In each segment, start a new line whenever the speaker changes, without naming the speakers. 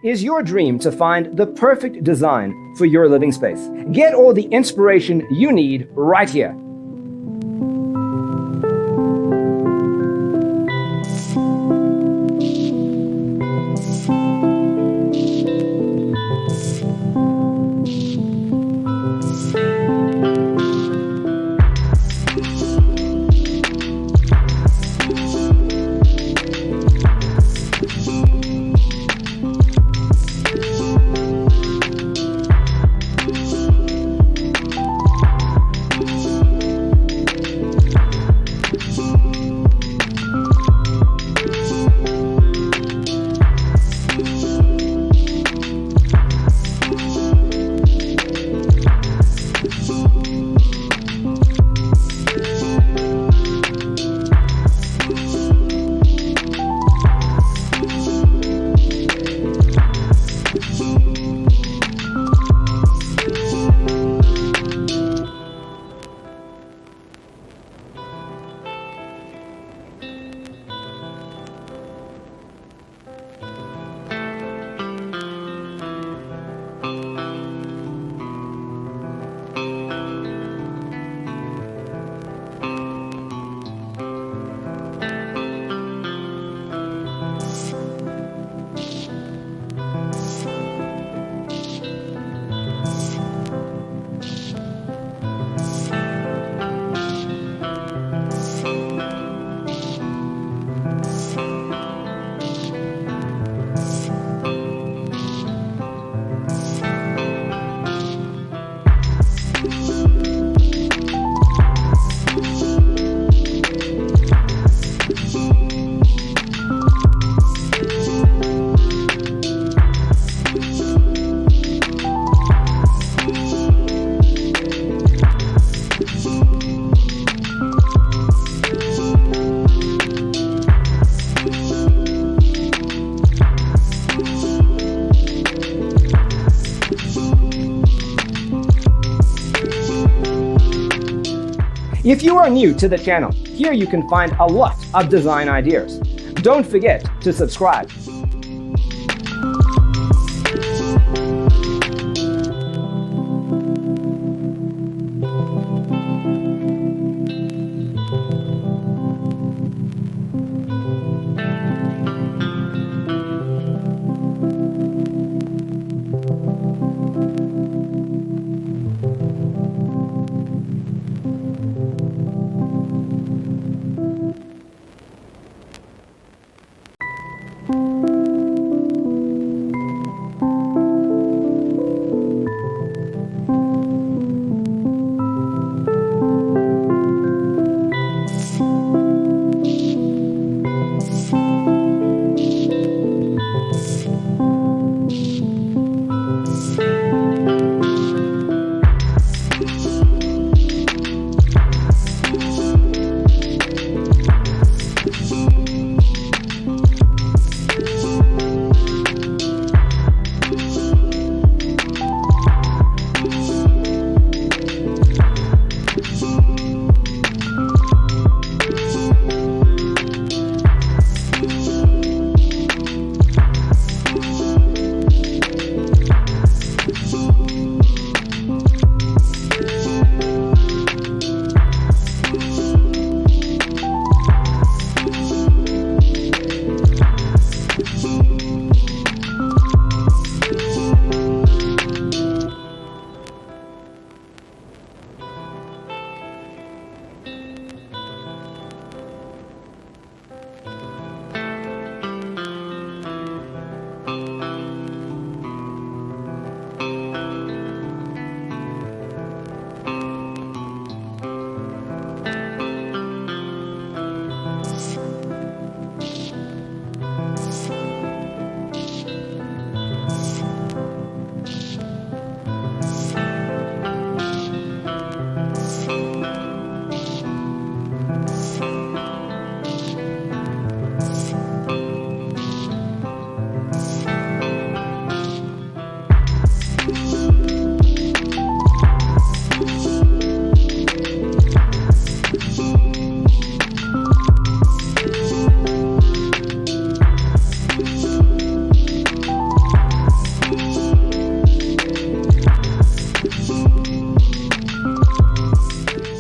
Is your dream to find the perfect design for your living space? Get all the inspiration you need right here. If you are new to the channel, here you can find a lot of design ideas. Don't forget to subscribe.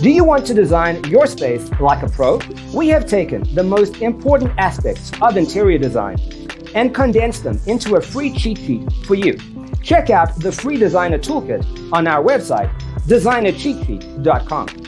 Do you want to design your space like a pro? We have taken the most important aspects of interior design and condensed them into a free cheat sheet for you. Check out the free designer toolkit on our website, designercheatsheet.com.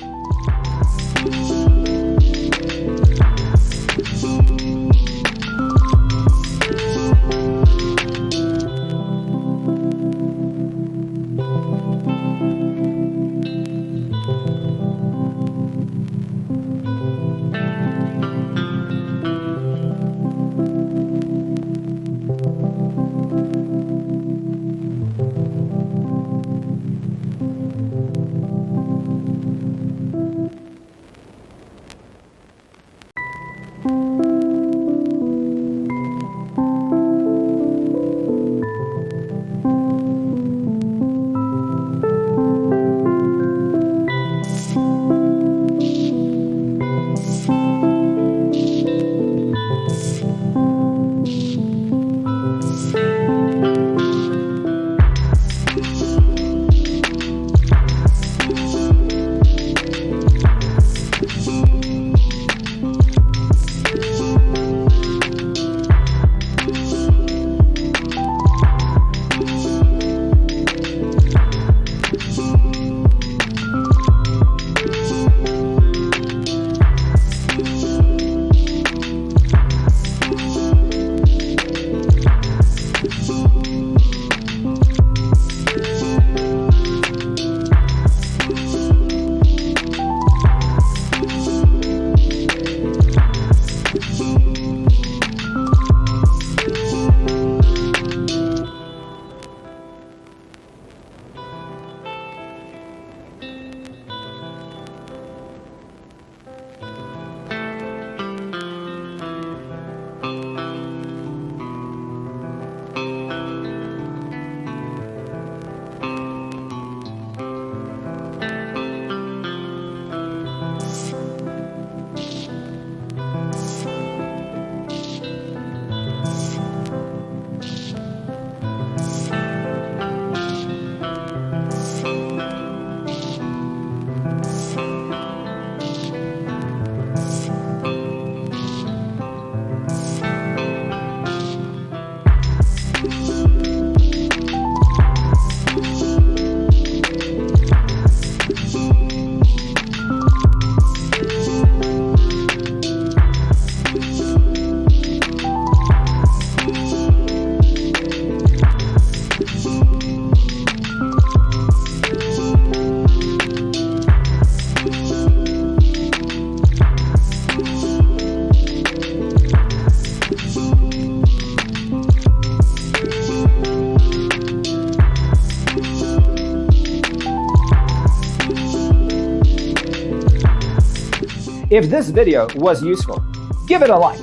If this video was useful, give it a like.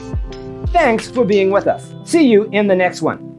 Thanks for being with us. See you in the next one.